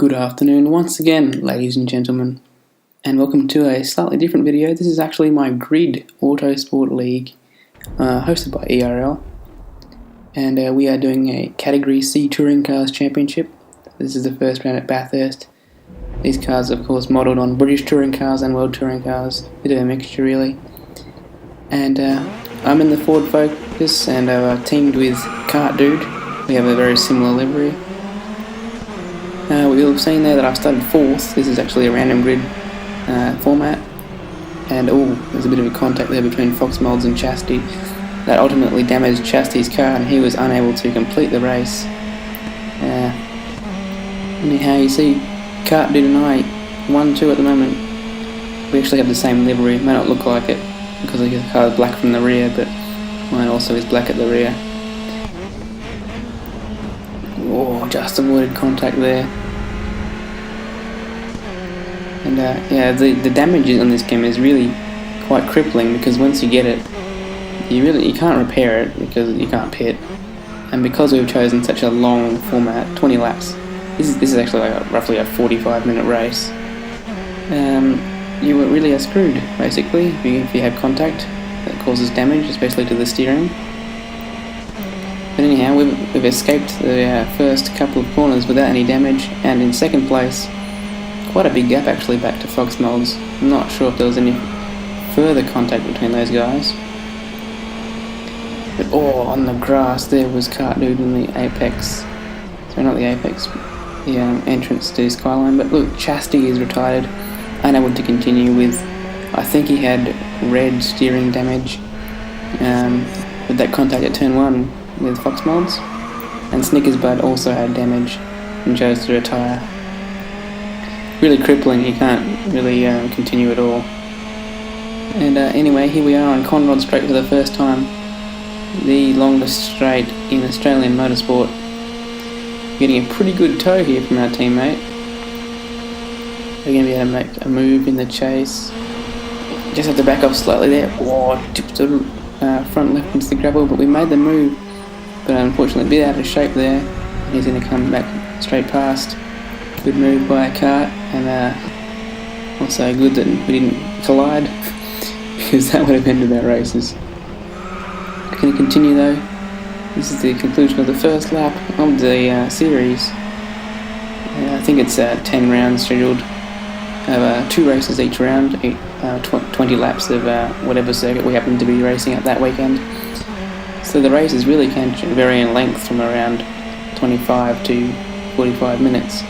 Good afternoon once again, ladies and gentlemen, and welcome to a slightly different video. This is actually my Grid Autosport League, hosted by ERL, and we are doing a Category C Touring Cars Championship. This is the first round at Bathurst. These cars, of course, modelled on British touring cars and World touring cars, bit of a mixture really. And I'm in the Ford Focus, and I've teamed with Kart Dude. We have a very similar livery. You'll have seen there that I've started 4th. This is actually a random grid format, and there's a bit of a contact there between Fox Molds and Chastity that ultimately damaged Chastity's car, and he was unable to complete the race. Anyhow, you see Kart Dude and I 1-2 at the moment. We actually have the same livery. It may not look like it because his car is black from the rear, but mine also is black at the rear. Just avoided contact there. And the damage on this game is really quite crippling, because once you get it, you can't repair it because you can't pit. And because we've chosen such a long format, 20 laps, this is actually like roughly a 45-minute race. You really are screwed basically if you have contact that causes damage, especially to the steering. But anyhow, we've escaped the first couple of corners without any damage, and in second place, quite a big gap actually back to Fox Molds. I'm not sure if there was any further contact between those guys. But on the grass there was Kart Dude in the apex. Sorry, not the apex, the entrance to Skyline. But look, Chastity is retired, unable to continue with, I think he had red steering damage with that contact at turn 1 with Fox Molds, and Snickersbud also had damage and chose to retire. Really crippling, he can't really continue at all. And anyway, here we are on Conrod Straight for the first time, the longest straight in Australian motorsport. Getting a pretty good tow here from our teammate. We're going to be able to make a move in the chase. Just have to back off slightly there. Tipped the front left into the gravel, but we made the move. But unfortunately a bit out of shape there. He's going to come back straight past. Good move by a kart, and also good that we didn't collide, because that would have ended our races. Going to continue though. This is the conclusion of the first lap of the series. I think it's 10 rounds scheduled. Have 2 races each round, 20 laps of whatever circuit we happen to be racing at that weekend. So the races really can vary in length from around 25 to 45 minutes.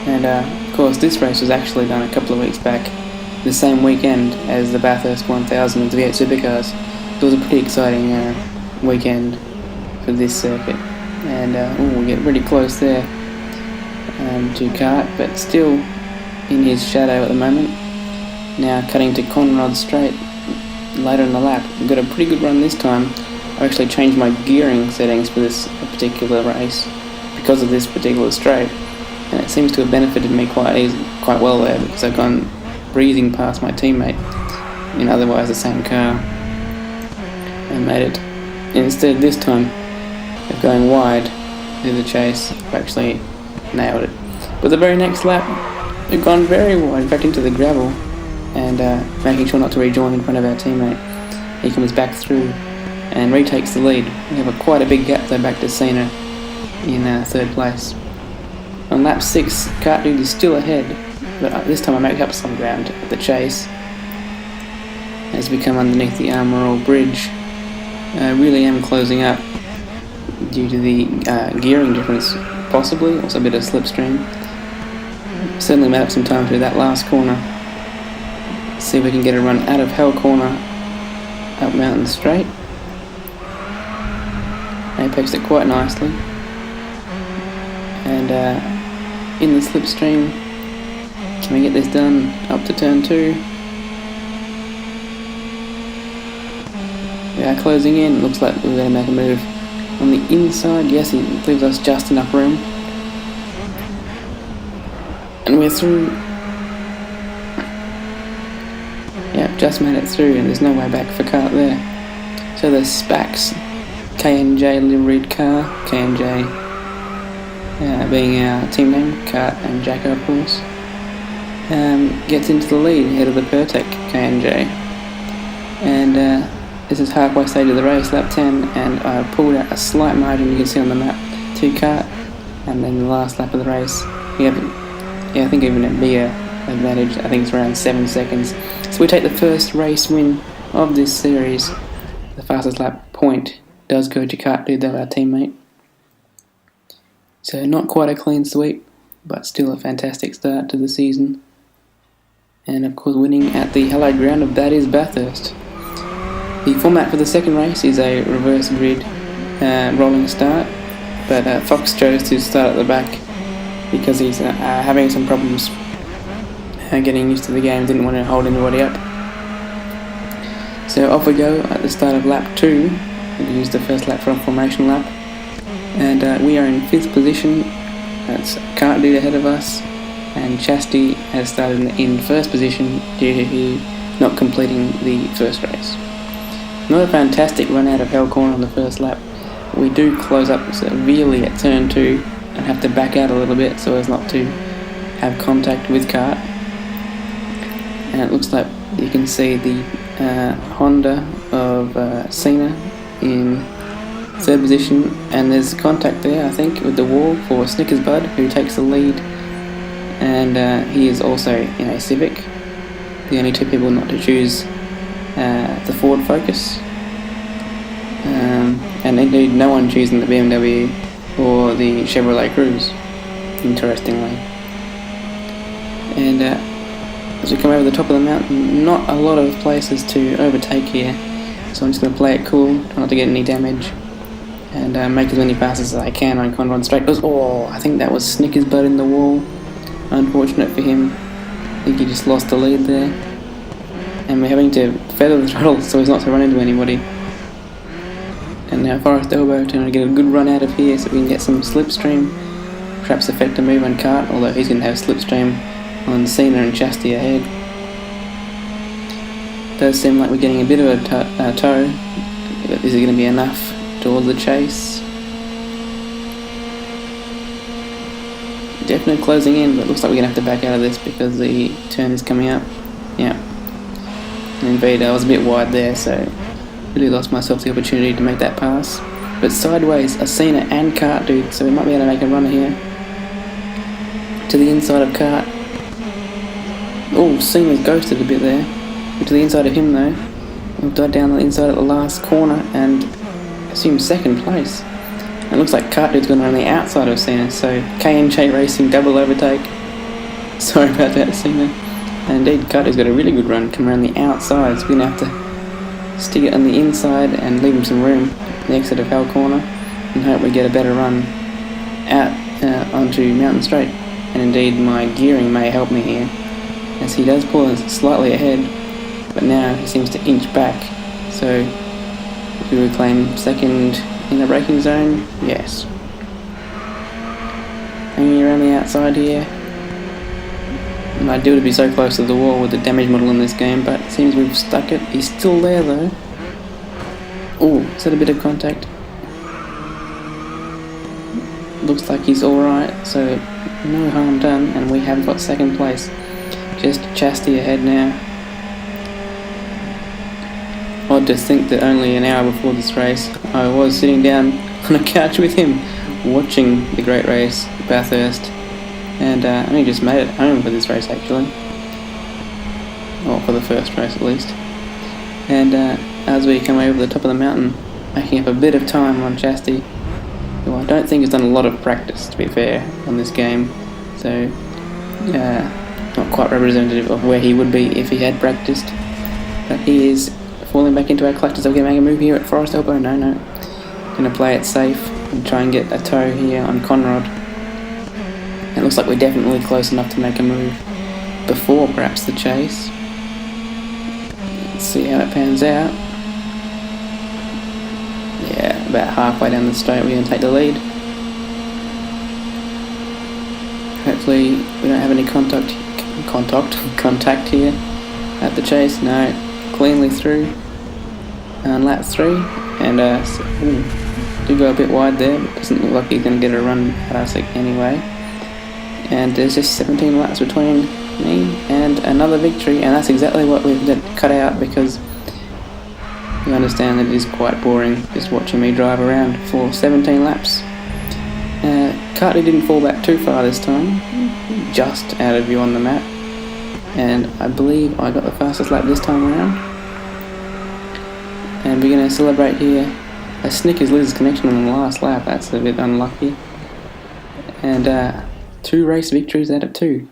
And of course this race was actually done a couple of weeks back, the same weekend as the Bathurst 1000 of the V8 Supercars. It was a pretty exciting weekend for this circuit. And we get pretty close there to Kart, but still in his shadow at the moment. Now cutting to Conrod Straight later in the lap. We've got a pretty good run this time. I've actually changed my gearing settings for this particular race because of this particular straight, and it seems to have benefited me quite well there, because I've gone breezing past my teammate in otherwise the same car and made it. Instead this time of going wide through the chase, I've actually nailed it. But the very next lap we've gone very wide, in fact into the gravel, and making sure not to rejoin in front of our teammate. He comes back through and retakes the lead. We have quite a big gap though back to Cena in 3rd place. On lap 6, Kart Dude is still ahead, but this time I make up some ground at the chase as we come underneath the Armorall Bridge. I really am closing up due to the gearing difference, possibly, also a bit of slipstream. Certainly made up some time through that last corner. See if we can get a run out of Hell Corner up Mountain Straight. Apexed it quite nicely. And in the slipstream, can we get this done up to turn 2? We are closing in. Looks like we're going to make a move on the inside. Yes, it leaves us just enough room. And we're through. Yeah, just made it through, and there's no way back for Kart there. So the Spax K&J liveried car, K&J being our team name, Kart and Jacko of course, gets into the lead ahead of the Pertec KNJ. And this is halfway stage of the race, lap 10, and I pulled out a slight margin, you can see on the map, to Kart, and then the last lap of the race, we have, I think even a bigger advantage, I think it's around 7 seconds. So we take the first race win of this series. The fastest lap point does go to Kart Dude, though, our teammate. So not quite a clean sweep, but still a fantastic start to the season. And of course winning at the hallowed ground of that is Bathurst. The format for the second race is a reverse grid rolling start, but Fox chose to start at the back because he's having some problems getting used to the game, didn't want to hold anybody up. So off we go at the start of lap 2. We use the first lap for a formation lap, and we are in 5th position. That's Kart Dude ahead of us, and Chastity has started in 1st position due to he not completing the first race. Not a fantastic run out of Hell Corner on the first lap. We do close up severely at turn 2 and have to back out a little bit so as not to have contact with Kart. And it looks like you can see the Honda of Cena in 3rd position, and there's contact there I think with the wall for Snickers Bud, who takes the lead, and he is also in a Civic, the only 2 people not to choose the Ford Focus, and indeed no one choosing the BMW or the Chevrolet Cruze, interestingly. And as we come over the top of the mountain, not a lot of places to overtake here, so I'm just going to play it cool, try not to get any damage, and make as many passes as I can on Conrod Straight. Oh, I think that was Snickers Bud in the wall. Unfortunate for him. I think he just lost the lead there. And we're having to feather the throttle so as not to run into anybody. And now Forest Elbow trying to get a good run out of here so we can get some slipstream. Perhaps affect a move on Kart, although he's going to have slipstream on Cena and Chastity ahead. Does seem like we're getting a bit of a tow, but is it going to be enough towards the chase? Definitely closing in, but it looks like we're going to have to back out of this because the turn is coming up. Yeah. And indeed, I was a bit wide there, so really lost myself the opportunity to make that pass. But sideways, a Cena and Kart Dude, so we might be able to make a runner here. To the inside of Kart. Oh, Cena's ghosted a bit there. To the inside of him though. We've died down the inside at the last corner and assume 2nd place. And it looks like Kart Dude's going to run the outside of Cena, so KNJ Racing double overtake. Sorry about that, Cena. And indeed, Kart Dude's got a really good run coming around the outside, so we're going to have to stick it on the inside and leave him some room at the exit of Hell Corner and hope we get a better run out onto Mountain Straight. And indeed, my gearing may help me here, as he does pull us slightly ahead, but now he seems to inch back. So we reclaim 2nd in the braking zone. Yes. Hanging around the outside here. And ideal to be so close to the wall with the damage model in this game, but it seems we've stuck it. He's still there though. Oh, is that a bit of contact? Looks like he's alright, so no harm done, and we have got 2nd place. Just Chastity ahead now. Odd to think that only an hour before this race I was sitting down on a couch with him watching the great race, Bathurst, and only just made it home for this race actually, or for the first race at least. And as we come over the top of the mountain, making up a bit of time on Chastity, who I don't think has done a lot of practice, to be fair, on this game, so not quite representative of where he would be if he had practiced. But he is falling back into our clutches. Are we going to make a move here at Forest Elbow? No. Going to play it safe and try and get a tow here on Conrod. It looks like we're definitely close enough to make a move before perhaps the chase. Let's see how it pans out. Yeah, about halfway down the straight we're going to take the lead. Hopefully we don't have any contact here at the chase. No, cleanly through on lap 3, and Did go a bit wide there, but doesn't look like he's going to get a run past it anyway. And there's just 17 laps between me and another victory, and that's exactly what we've cut out, because you understand that it is quite boring just watching me drive around for 17 laps. Cartley didn't fall back too far this time, just out of view on the map, and I believe I got the fastest lap this time around. And we're going to celebrate here. A Snickers loses connection on the last lap, that's a bit unlucky. And 2 race victories out of 2.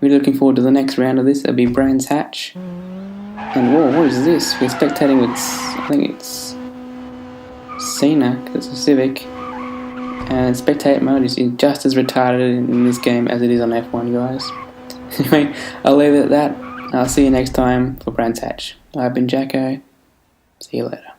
We're looking forward to the next round of this. It'll be Brands Hatch. And whoa, what is this? We're spectating with, I think it's Cena, because it's a Civic. And spectate mode is just as retarded in this game as it is on F1, guys. Anyway, I'll leave it at that. I'll see you next time for Brands Hatch. I've been Jacko. See you later.